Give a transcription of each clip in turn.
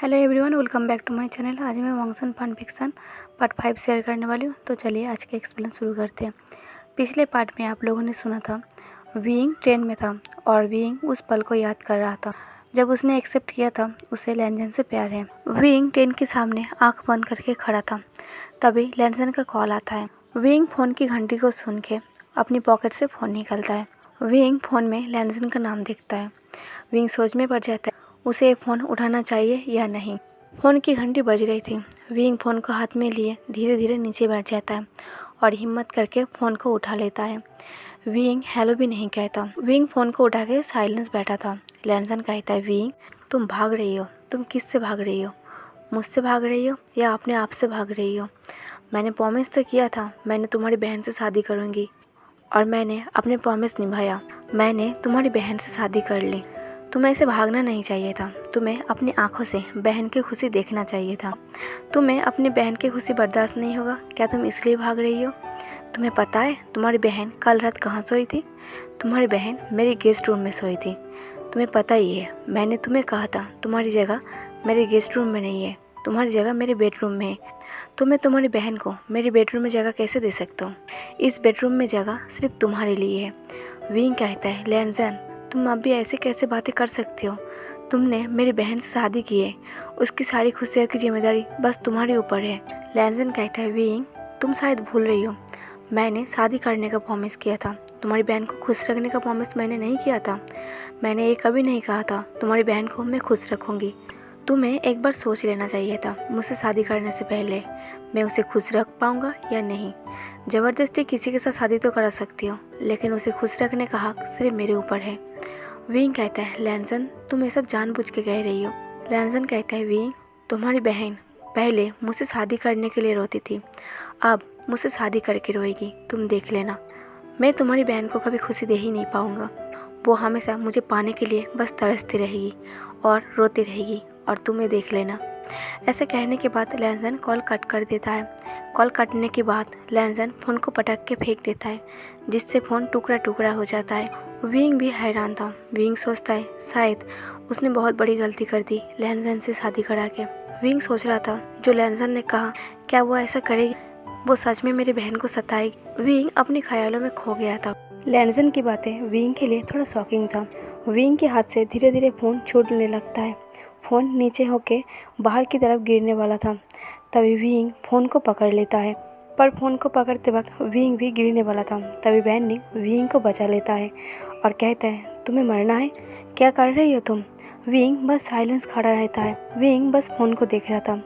Hello everyone, welcome back to my channel. आज मैं वांगसन फन फिक्शन पार्ट 5 शेयर करने वाली हूँ। तो चलिए आज के एक्सप्लेन शुरू करते हैं। पिछले पार्ट में आप लोगों ने सुना था विंग ट्रेन में था और विंग उस पल को याद कर रहा था जब उसने एक्सेप्ट किया था उसे लैनजन से प्यार है। विंग ट्रेन के सामने आँख बंद करके खड़ा था, तभी लैनजन का कॉल आता है। विंग फ़ोन की घंटी को सुन के अपनी पॉकेट से फ़ोन निकालता है। विंग फ़ोन में लैनजन का नाम देखता है। विंग सोच में पड़ जाता है उसे फ़ोन उठाना चाहिए या नहीं। फ़ोन की घंटी बज रही थी। विंग फ़ोन को हाथ में लिए धीरे धीरे नीचे बैठ जाता है और हिम्मत करके फ़ोन को उठा लेता है। विंग हेलो भी नहीं कहता। विंग फ़ोन को उठा के साइलेंस बैठा था। लैनसन कहता है, विंग तुम भाग रही हो। तुम किससे भाग रही हो? मुझसे भाग रही हो या अपने आप से भाग रही हो? मैंने प्रॉमिस तो किया था मैंने तुम्हारी बहन से शादी करूँगी और मैंने अपने प्रॉमिस निभाया। मैंने तुम्हारी बहन से शादी कर ली। तुम्हें ऐसे भागना नहीं चाहिए था। तुम्हें अपनी आंखों से बहन की खुशी देखना चाहिए था। तुम्हें अपनी बहन की खुशी बर्दाश्त नहीं होगा क्या? तुम इसलिए भाग रही हो? तुम्हें पता है तुम्हारी बहन कल रात कहाँ सोई थी? तुम्हारी बहन मेरे गेस्ट रूम में सोई थी। तुम्हें पता ही है मैंने तुम्हें कहा था तुम्हारी जगह मेरे गेस्ट रूम में नहीं है, तुम्हारी जगह मेरे बेडरूम में है। तो मैं तुम्हारी बहन को मेरे बेडरूम में जगह कैसे दे सकता हूँ? इस बेडरूम में जगह सिर्फ तुम्हारे लिए है। विंग कहता है, लैनसन तुम अब भी ऐसे कैसे बातें कर सकते हो? तुमने मेरी बहन से शादी की है, उसकी सारी खुशियों की जिम्मेदारी बस तुम्हारे ऊपर है। लैनसन कहता है, विंग तुम शायद भूल रही हो मैंने शादी करने का प्रॉमिस किया था। तुम्हारी बहन को खुश रखने का प्रॉमिस मैंने नहीं किया था। मैंने ये कभी नहीं कहा था तुम्हारी बहन को मैं खुश रखूँगी। तुम्हें एक बार सोच लेना चाहिए था मुझसे शादी करने से पहले मैं उसे खुश रख पाऊँगा या नहीं। ज़बरदस्ती किसी के साथ शादी तो करा सकती हो, लेकिन उसे खुश रखने का हक सिर्फ मेरे ऊपर है। विंग कहता है, लैनसन तुम ये सब जानबूझ के कह रही हो। लैनसन कहता है, विंग तुम्हारी बहन पहले मुझसे शादी करने के लिए रोती थी, अब मुझसे शादी करके रोएगी। तुम देख लेना मैं तुम्हारी बहन को कभी खुशी दे ही नहीं पाऊँगा। वो हमेशा मुझे पाने के लिए बस तरसती रहेगी और रोती रहेगी और तुम्हें देख लेना। ऐसे कहने के बाद लैनसन कॉल कट कर देता है। कॉल कटने के बाद लैनसन फ़ोन को पटक के फेंक देता है, जिससे फ़ोन टुकड़ा टुकड़ा हो जाता है। विंग भी हैरान था। विंग सोचता है शायद उसने बहुत बड़ी गलती कर दी लैनसन से शादी करा के। विंग सोच रहा था जो लैनसन ने कहा क्या वो ऐसा करेगी? वो सच में मेरी बहन को सताएगी? विंग अपने ख्यालों में खो गया था। लैनसन की बातें विंग के लिए थोड़ा शॉकिंग था। विंग के हाथ से धीरे धीरे फ़ोन छूटने लगता है। फ़ोन नीचे होके बाहर की तरफ गिरने वाला था, तभी विंग फ़ोन को पकड़ लेता है। पर फ़ोन को पकड़ते वक्त विंग भी गिरने वाला था, तभी वैनिंग विंग को बचा लेता है और कहता है, तुम्हें मरना है? क्या कर रही हो तुम? विंग बस साइलेंस खड़ा रहता है। विंग बस फ़ोन को देख रहा था।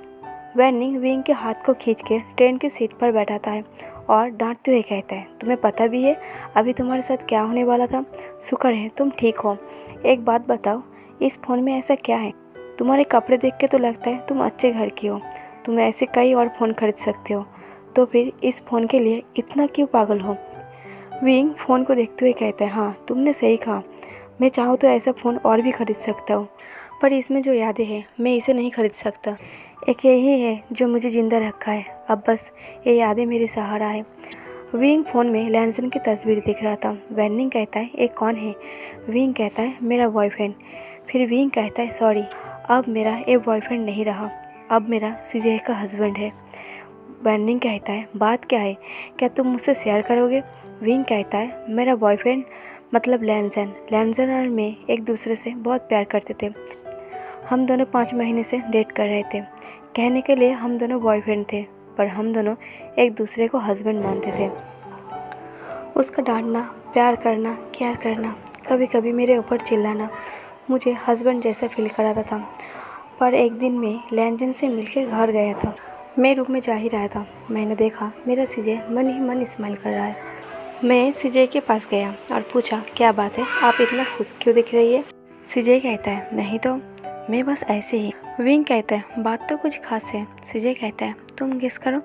वैनिंग विंग के हाथ को खींच के ट्रेन की सीट पर बैठाता है और डांटते हुए कहता है, तुम्हें पता भी है अभी तुम्हारे साथ क्या होने वाला था? शुक्र है तुम ठीक हो। एक बात बताओ, इस फ़ोन में ऐसा क्या है? तुम्हारे कपड़े देख के तो लगता है तुम अच्छे घर की हो। तुम ऐसे कई और फ़ोन खरीद सकते हो, तो फिर इस फ़ोन के लिए इतना क्यों पागल हो? विंग फ़ोन को देखते हुए कहता है, हाँ तुमने सही कहा, मैं चाहूँ तो ऐसा फ़ोन और भी खरीद सकता हूँ, पर इसमें जो यादें हैं मैं इसे नहीं खरीद सकता। एक यही है जो मुझे ज़िंदा रखा है, अब बस ये यादें मेरे सहारा है। विंग फ़ोन में लैनसन की तस्वीर दिख रहा था। वैनिंग कहता है, ये कौन है? विंग कहता है, मेरा बॉयफ्रेंड। फिर विंग कहता है, सॉरी अब मेरा ये बॉयफ्रेंड नहीं रहा, अब मेरा सीजे का हस्बैंड है। वैनिंग कहता है, बात क्या है? क्या तुम मुझसे शेयर करोगे? विंग कहता है, मेरा बॉयफ्रेंड मतलब लैनसन। लैनसन और मैं एक दूसरे से बहुत प्यार करते थे। हम दोनों 5 महीने से डेट कर रहे थे। कहने के लिए हम दोनों बॉयफ्रेंड थे, पर हम दोनों एक दूसरे को हस्बैंड मानते थे। उसका डांटना, प्यार करना, केयर करना, कभी कभी मेरे ऊपर चिल्लाना मुझे हस्बैंड जैसा फील कराता था। पर एक दिन मैं लैनसन से मिलकर घर गया था। मैं रूम में जा ही रहा था, मैंने देखा मेरा सीजे मन ही मन स्माइल कर रहा है। मैं सीजे के पास गया और पूछा, क्या बात है, आप इतना खुश क्यों दिख रही है? सीजे कहता है, नहीं तो मैं बस ऐसे ही। विंग कहता है, बात तो कुछ खास है। सीजे कहता है, तुम गेस करो।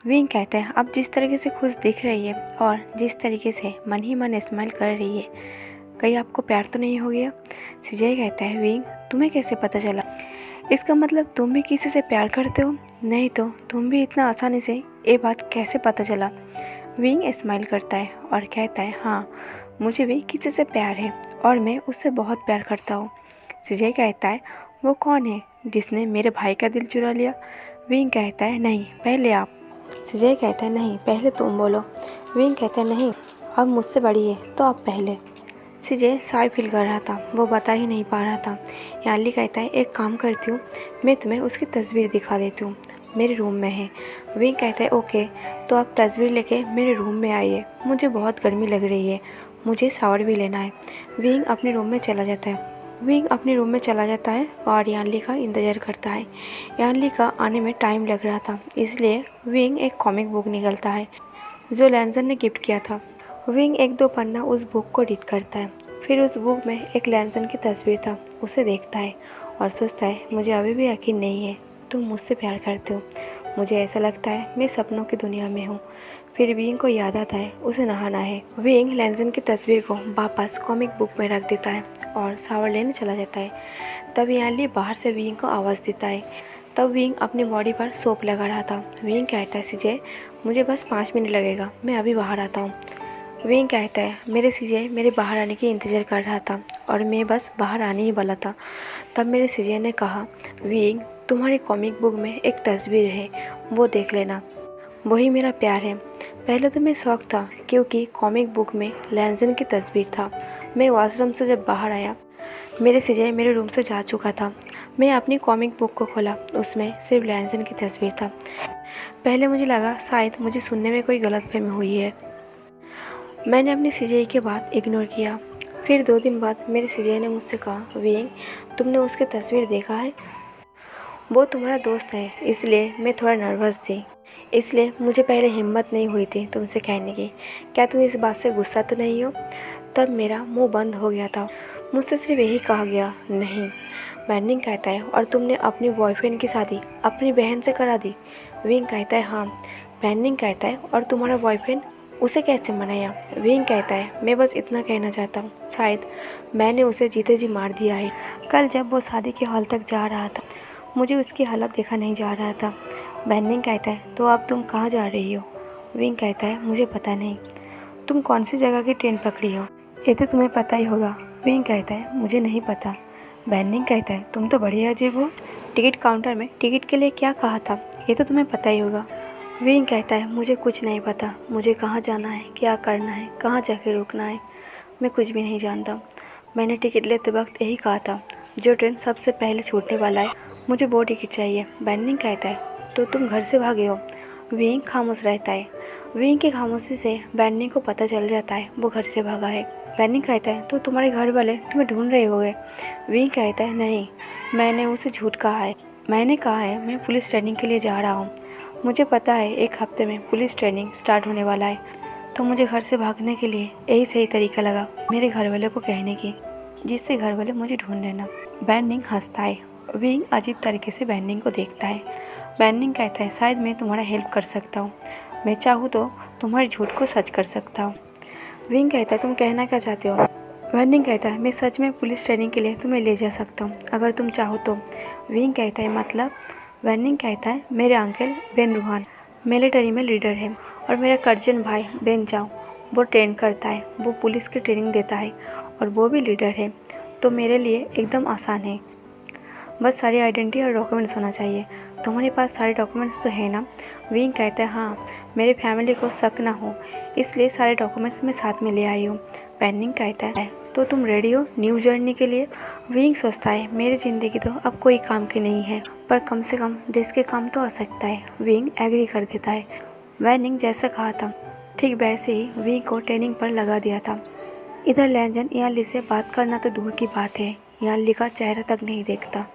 विंग कहता है, अब जिस तरीके से खुश दिख रही है और जिस तरीके से मन ही मन स्माइल कर रही है, कहीं आपको प्यार तो नहीं हो गया? सीजे कहता है, विंग तुम्हें कैसे पता चला? इसका मतलब तुम भी किसी से प्यार करते हो? नहीं तो तुम भी इतना आसानी से ये बात कैसे पता चला? विंग स्माइल करता है और कहता है, हाँ मुझे भी किसी से प्यार है और मैं उससे बहुत प्यार करता हूँ। सीजे कहता है, वो कौन है जिसने मेरे भाई का दिल चुरा लिया? विंग कहता है नहीं, पहले आप। सीजे कहता है नहीं, पहले तुम बोलो। विंग कहता है नहीं, अब मुझसे बड़ी है तो आप पहले। सीजे शाय फील कर रहा था, वो बता ही नहीं पा रहा था। यानली कहता है एक काम करती हूँ, मैं तुम्हें उसकी तस्वीर दिखा देती हूँ, मेरे रूम में है। विंग कहता है ओके, तो आप तस्वीर लेके मेरे रूम में आइए, मुझे बहुत गर्मी लग रही है, मुझे शावर भी लेना है। विंग अपने रूम में चला जाता है। विंग अपने रूम में चला जाता है और यानली का इंतज़ार करता है। यानली का आने में टाइम लग रहा था, इसलिए विंग एक कॉमिक बुक निकलता है जो लैंसन ने गिफ्ट किया था। विंग एक दो पन्ना उस बुक को रीड करता है, फिर उस बुक में एक लैंसन की तस्वीर था, उसे देखता है और सोचता है मुझे अभी भी यकीन नहीं है तुम मुझसे प्यार करते हो, मुझे ऐसा लगता है मैं सपनों की दुनिया में हूँ। फिर विंग को याद आता है उसे नहाना है। विंग लैंसन की तस्वीर को वापस कॉमिक बुक में रख देता है और शावर लेने चला जाता है। तब यानली बाहर से विंग को आवाज़ देता है। तब विंग अपनी बॉडी पर सोप लगा रहा था। विंग कहता है सीजे मुझे बस 5 मिनट लगेगा, मैं अभी बाहर आता हूँ। विंग कहता है मेरे सीजे मेरे बाहर आने की इंतज़ार कर रहा था और मैं बस बाहर आने ही वाला था। तब मेरे सीजे ने कहा विंग तुम्हारी कॉमिक बुक में एक तस्वीर है, वो देख लेना, वही मेरा प्यार है। पहले तो मैं शौक था क्योंकि कॉमिक बुक में लैंसन की तस्वीर था। मैं वॉशरूम से जब बाहर आया मेरे सीजे मेरे रूम से जा चुका था। मैं अपनी कॉमिक बुक को खोला, उसमें सिर्फ लैंसन की तस्वीर था। पहले मुझे लगा शायद मुझे सुनने में कोई गलतफहमी हुई है, मैंने अपनी सीजे की बात इग्नोर किया। फिर 2 दिन बाद मेरे सीजे ने मुझसे कहा विंग तुमने उसकी तस्वीर देखा है? वो तुम्हारा दोस्त है, इसलिए मैं थोड़ा नर्वस थी, इसलिए मुझे पहले हिम्मत नहीं हुई थी तुमसे कहने की। क्या तुम इस बात से गुस्सा तो नहीं हो? तब मेरा मुंह बंद हो गया था, मुझसे सिर्फ यही कहा गया नहीं। बर्निंग कहता है और तुमने अपनी बॉयफ्रेंड की शादी अपनी बहन से करा दी? विंग कहता है हाँ। बर्निंग कहता है और तुम्हारा बॉयफ्रेंड, उसे कैसे मनाया? विंग कहता है मैं बस इतना कहना चाहता हूँ, शायद मैंने उसे जीते जी मार दिया है। कल जब वो शादी के हॉल तक जा रहा था मुझे उसकी हालत देखा नहीं जा रहा था। बर्निंग कहता है तो अब तुम कहाँ जा रही हो? विंग कहता है मुझे पता नहीं। तुम कौन सी जगह की ट्रेन पकड़ी हो? ये तो तुम्हें पता ही होगा। विंग कहता है मुझे नहीं पता। बर्निंग कहता है तुम तो बड़ी अजीब हो, टिकट काउंटर में टिकट के लिए क्या कहा था, ये तो तुम्हें पता ही होगा। विंग कहता है मुझे कुछ नहीं पता, मुझे कहाँ जाना है, क्या करना है, कहाँ जाके रुकना है, मैं कुछ भी नहीं जानता। मैंने टिकट लेते वक्त यही कहा था, जो ट्रेन सबसे पहले छूटने वाला है मुझे वो टिकट चाहिए। बर्निंग कहता है तो तुम घर से भागे हो? विंग खामोश रहता है। विंग की खामोशी से बर्निंग को पता चल जाता है वो घर से भागा है। बर्निंग कहता है तो तुम्हारे घर वाले तुम्हें ढूंढ रहे होंगे? विंग कहता है नहीं, मैंने उसे झूठ कहा है, मैंने कहा है मैं पुलिस ट्रेनिंग के लिए जा रहा हूँ, मुझे पता है 1 हफ्ते में पुलिस ट्रेनिंग स्टार्ट होने वाला है, तो मुझे घर से भागने के लिए यही सही तरीका लगा मेरे घर वाले को कहने की, जिससे घर वाले मुझे ढूंढ लेना। बर्निंग हंसता है। विंग अजीब तरीके से बर्निंग को देखता है। बर्निंग कहता है शायद मैं तुम्हारा हेल्प कर सकता हूँ, मैं चाहूँ तो तुम्हारे झूठ को सच कर सकता हूँ। विंग कहता है तुम कहना क्या चाहते हो? बर्निंग कहता है मैं सच में पुलिस ट्रेनिंग के लिए तुम्हें ले जा सकता हूँ अगर तुम चाहो तो। विंग कहता है मतलब? बर्निंग कहता है मेरे अंकल बेन रूहान मिलिट्री में लीडर है और मेरा कजिन भाई बेन जाओ वो ट्रेन करता है, वो पुलिस की ट्रेनिंग देता है और वो भी लीडर है, तो मेरे लिए एकदम आसान है, बस सारी आइडेंटिटी और डॉक्यूमेंट्स होना चाहिए। तुम्हारे पास सारे डॉक्यूमेंट्स तो है ना? विंग कहता है हाँ, मेरे फैमिली को शक ना हो इसलिए सारे डॉक्यूमेंट्स मैं साथ में ले आई हूँ। बर्निंग कहता है तो तुम रेडी हो न्यू जर्नी के लिए? विंग सोचता है मेरी ज़िंदगी तो अब कोई काम की नहीं है, पर कम से कम देश के काम तो आ सकता है। विंग एग्री कर देता है। बर्निंग जैसा कहा था ठीक वैसे ही विंग को ट्रेनिंग पर लगा दिया था। इधर लैंसन यानली से बात करना तो दूर की बात है, यानली का चेहरा तक नहीं देखता।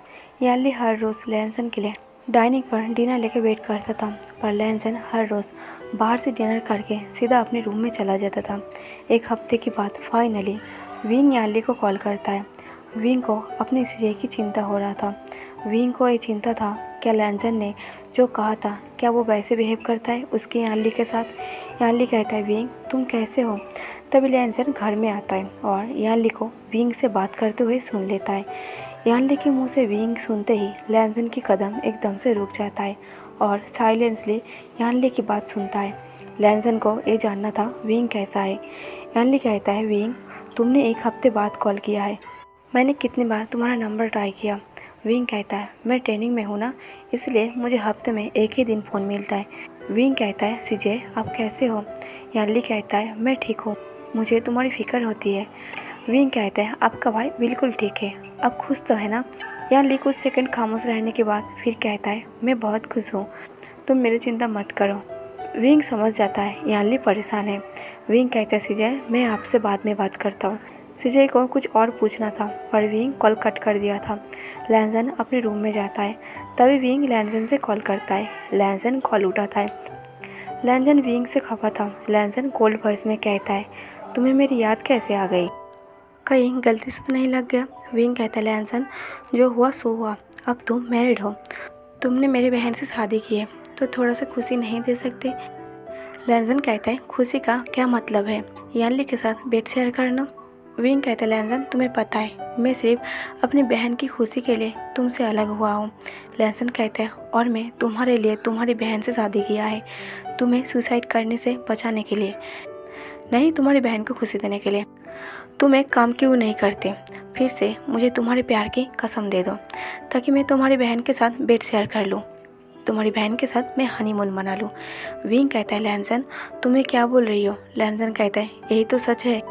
यानली हर रोज़ लैंसन के लिए डाइनिंग पर डिनर लेके वेट करता था, पर लैंसन हर रोज़ बाहर से डिनर करके सीधा अपने रूम में चला जाता था। 1 हफ्ते के बाद फाइनली विंग यानली को कॉल करता है। विंग को अपने सीजे की चिंता हो रहा था। विंग को ये चिंता था क्या लैंसन ने जो कहा था क्या वो वैसे बिहेव करता है उसकी यानली के साथ। यानली कहता है विंग तुम कैसे हो? तभी लैंसन घर में आता है और यानली को विंग से बात करते हुए सुन लेता है। यानली के मुंह से विंग सुनते ही लैंसन की कदम एकदम से रुक जाता है और साइलेंसली यानली की बात सुनता है। लैंसन को ये जानना था विंग कैसा है। यानली कहता है विंग तुमने 1 हफ्ते बाद कॉल किया है, मैंने कितनी बार तुम्हारा नंबर ट्राई किया। विंग कहता है मैं ट्रेनिंग में हूँ ना, इसलिए मुझे हफ्ते में एक ही दिन फ़ोन मिलता है। विंग कहता है सीजे आप कैसे हो? यानली कहता है मैं ठीक हूँ, मुझे तुम्हारी फ़िक्र होती है। विंग कहता है आपका भाई बिल्कुल ठीक है, आप खुश तो है ना? यानली कुछ सेकंड खामोश रहने के बाद फिर कहता है मैं बहुत खुश हूँ, तुम मेरी चिंता मत करो। विंग समझ जाता है यानली परेशान है। विंग कहता है सीजय मैं आपसे बाद में बात करता हूँ। सीजय को कुछ और पूछना था पर विंग कॉल कट कर दिया था। लैंजन अपने रूम में जाता है, तभी विंग लैंजन से कॉल करता है। लैंजन कॉल उठाता है। लैंजन विंग से खफा था। लैंजन कोल्ड वॉइस में कहता है तुम्हें मेरी याद कैसे आ गई? कहीं गलती से तो नहीं लग गया? विंग कहता है लैंजन जो हुआ सो हुआ, अब तुम मैरिड हो, तुमने मेरी बहन से शादी की है तो थोड़ा सा खुशी नहीं दे सकते? लैंजन कहता है खुशी का क्या मतलब है? यानली के साथ बेड शेयर करना। विंग कहता है लैंजन तुम्हें पता है मैं सिर्फ अपनी बहन की खुशी के लिए तुमसे अलग हुआ हूँ। लैंजन कहता है और मैं तुम्हारे लिए तुम्हारी बहन से शादी किया है, तुम्हें सुसाइड करने से बचाने के लिए नहीं, तुम्हारी बहन को खुशी देने के लिए। तुम एक काम क्यों नहीं करते, फिर से मुझे तुम्हारे प्यार की कसम दे दो ताकि मैं तुम्हारी बहन के साथ बेड शेयर कर लूँ, तुम्हारी बहन के साथ मैं हनीमून मना लूँ। विंग कहता है लैंजन तुम्हें क्या बोल रही हो? लैंजन कहता है यही तो सच है,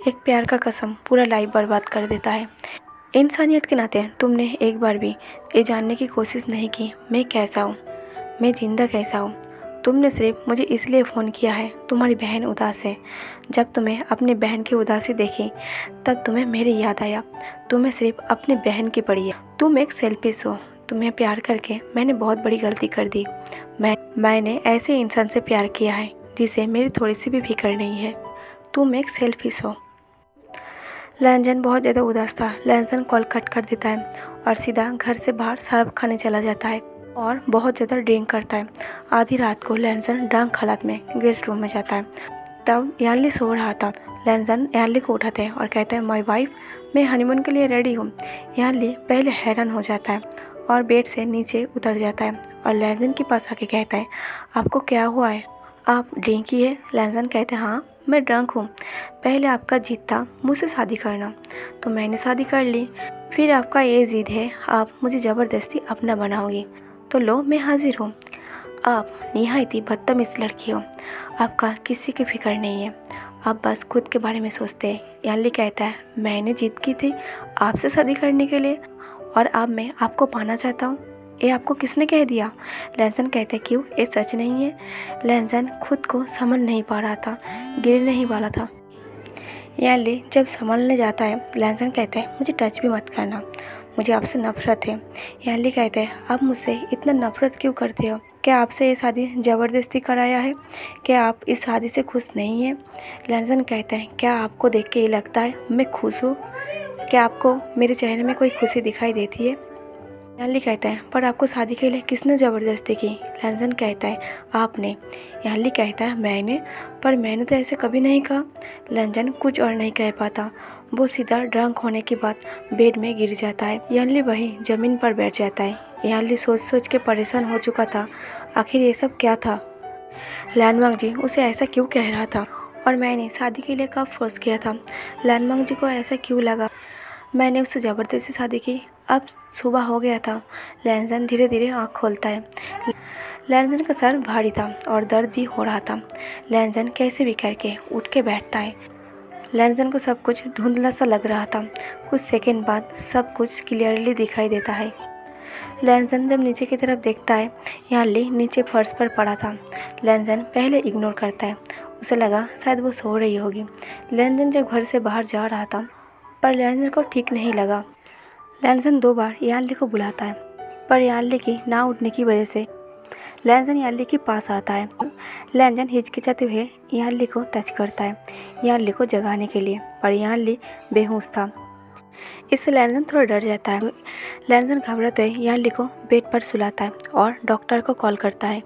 एक प्यार का कसम पूरा लाइफ बर्बाद कर देता है। इंसानियत के नाते तुमने एक बार भी ये जानने की कोशिश नहीं की मैं कैसा हूँ, मैं जिंदा कैसा हूँ। तुमने सिर्फ मुझे इसलिए फ़ोन किया है तुम्हारी बहन उदास है। जब तुम्हें अपनी बहन की उदासी देखी तब तुम्हें मेरी याद आया, तुम्हें सिर्फ अपनी बहन की पड़ी है। तुम एक सेल्फिश हो, तुम्हें प्यार करके मैंने बहुत बड़ी गलती कर दी। मैंने ऐसे इंसान से प्यार किया है जिसे मेरी थोड़ी सी भी फिक्र नहीं है। तुम एक सेल्फिश हो। लैंजन बहुत ज़्यादा उदास था। लैंजन कॉल कट कर देता है और सीधा घर से बाहर शराब खाने चला जाता है और बहुत ज़्यादा ड्रिंक करता है। आधी रात को लैंजन ड्रंक हालत में गेस्ट रूम में जाता है। तब यानली सो रहा था। लैंजन यानली को उठाते हैं और कहता है माय वाइफ मैं हनीमून के लिए रेडी हूँ। यानली पहले हैरान हो जाता है और बेड से नीचे उतर जाता है और लैंजन के पास आके कहता है आपको क्या हुआ है, आप ड्रिंक की है? लैंजन कहते हैं हाँ मैं ड्रंक हूँ, पहले आपका जिद था मुझसे शादी करना तो मैंने शादी कर ली, फिर आपका ये जिद है आप मुझे ज़बरदस्ती अपना बनाओगी तो लो मैं हाजिर हूँ। आप निहायत ही बदतमीज़ लड़की हो, आपका किसी की फिक्र नहीं है, आप बस खुद के बारे में सोचते हैं। यानली कहता है मैंने जिद की थी आपसे शादी करने के लिए और अब मैं आपको पाना चाहता हूँ, ये आपको किसने कह दिया? लैंजन कहते हैं क्यों ये सच नहीं है? लैंजन खुद को संभल नहीं पा रहा था, गिर नहीं वाला था। यानली जब संभलने जाता है लैंजन कहता है मुझे टच भी मत करना, मुझे आपसे नफरत है। यानली कहते हैं आप मुझसे इतना नफरत क्यों करते हो? क्या आपसे ये शादी ज़बरदस्ती कराया है? क्या आप इस शादी से खुश नहीं हैं? लैंजन कहते हैं क्या आपको देख के ये लगता है मैं खुश हूँ? क्या आपको मेरे चेहरे में कोई खुशी दिखाई देती है? यानली कहता है पर आपको शादी के लिए किसने ज़बरदस्ती की? लैंजन कहता है आपने। यानली कहता है मैंने तो ऐसे कभी नहीं कहा। लैंजन कुछ और नहीं कह पाता, वो सीधा ड्रंक होने के बाद बेड में गिर जाता है। यानली वहीं ज़मीन पर बैठ जाता है। यानली सोच सोच के परेशान हो चुका था, आखिर ये सब क्या था? लैनमंग जी उसे ऐसा क्यों कह रहा था और मैंने शादी के लिए कब फोर्स किया था? लैनमंग जी को ऐसा क्यों लगा मैंने उससे ज़बरदस्ती शादी की? अब सुबह हो गया था। लैंजन धीरे धीरे आँख खोलता है। लैंजन का सर भारी था और दर्द भी हो रहा था। लैंजन कैसे भी करके उठ के बैठता है। लैंजन को सब कुछ धुंधला सा लग रहा था। कुछ सेकंड बाद सब कुछ क्लियरली दिखाई देता है। लैंजन जब नीचे की तरफ देखता है यानली नीचे फर्श पर पड़ा था। लैंजन पहले इग्नोर करता है, उसे लगा शायद वो सो रही होगी। लैंजन जब घर से बाहर जा रहा था पर लैंजन को ठीक नहीं लगा। लैंजन 2 बार यानली को बुलाता है पर यानली की ना उठने की वजह से लैंजन यानली के पास आता है। लैंजन हिचकिचाते हुए यानली को टच करता है यानली को जगाने के लिए, पर यानली बेहोश था। इससे लैंजन थोड़ा डर जाता है। लैंजन घबराते हुए यानली को बेड पर सुलाता है और डॉक्टर को कॉल करता है।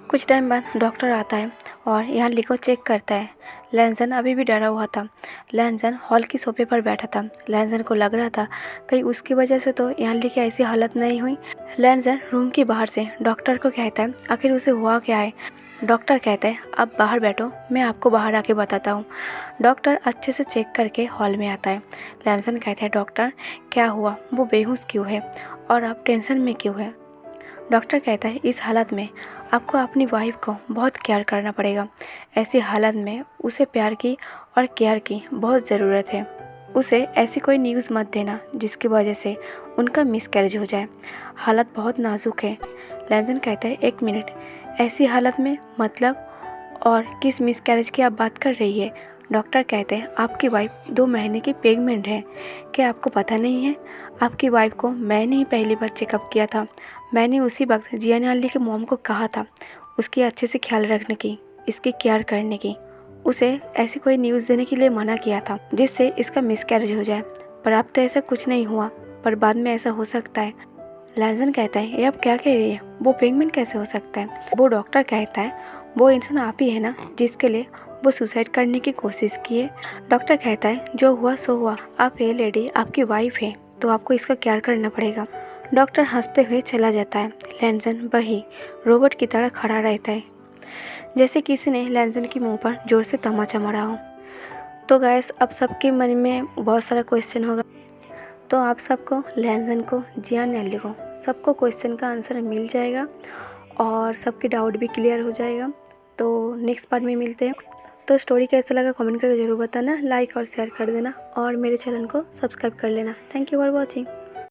कुछ टाइम बाद डॉक्टर आता है और यानली को चेक करता है। लैंजन अभी भी डरा हुआ था। लैंजन हॉल की सोफे पर बैठा था। लैंजन को लग रहा था कहीं उसकी वजह से तो यानली की ऐसी हालत नहीं हुई। लैंजन रूम के बाहर से डॉक्टर को कहता है आखिर उसे हुआ क्या है। डॉक्टर कहता है आप बाहर बैठो, मैं आपको बाहर आके बताता हूँ। डॉक्टर अच्छे से चेक करके हॉल में आता है। लैनसन कहता है डॉक्टर क्या हुआ, वो बेहोश क्यों है और आप टेंशन में क्यों है। डॉक्टर कहता है इस हालत में आपको अपनी वाइफ को बहुत केयर करना पड़ेगा। ऐसी हालत में उसे प्यार की और केयर की बहुत ज़रूरत है। उसे ऐसी कोई न्यूज़ मत देना जिसकी वजह से उनका मिसकैरेज हो जाए। हालत बहुत नाजुक है। लैनसन कहता है 1 मिनट, ऐसी हालत में मतलब और किस मिसकैरेज की आप बात कर रही है। डॉक्टर कहते हैं आपकी वाइफ 2 महीने की प्रेग्नेंट है। क्या आपको पता नहीं है? आपकी वाइफ को मैंने ही पहली बार चेकअप किया था। मैंने उसी वक्त जियान अली के मॉम को कहा था उसकी अच्छे से ख्याल रखने की, इसकी केयर करने की। उसे ऐसी कोई न्यूज़ देने के लिए मना किया था जिससे इसका मिसकैरेज हो जाए, पर अब तो ऐसा कुछ नहीं हुआ, पर बाद में ऐसा हो सकता है। लैनसन कहता है ये आप क्या कह रही है, वो प्रेग्नेंट कैसे हो सकता है। वो डॉक्टर कहता है वो इंसान आप ही है ना जिसके लिए वो सुसाइड करने की कोशिश की है। डॉक्टर कहता है जो हुआ सो हुआ, आप ये लेडी आपकी वाइफ है तो आपको इसका केयर करना पड़ेगा। डॉक्टर हंसते हुए चला जाता है। लैनसन वही रोबोट की तरह खड़ा रहता है जैसे किसी ने लैनसन के मुंह पर जोर से तमाचा मारा हो। तो गाइस अब सबके मन में बहुत सारा क्वेश्चन होगा, तो आप सबको लैनसन को जियान अली को सबको क्वेश्चन का आंसर मिल जाएगा और सबके डाउट भी क्लियर हो जाएगा। तो नेक्स्ट पार्ट में मिलते हैं। तो स्टोरी कैसा लगा कमेंट करके ज़रूर बताना, लाइक और शेयर कर देना और मेरे चैनल को सब्सक्राइब कर लेना। Thank you for watching.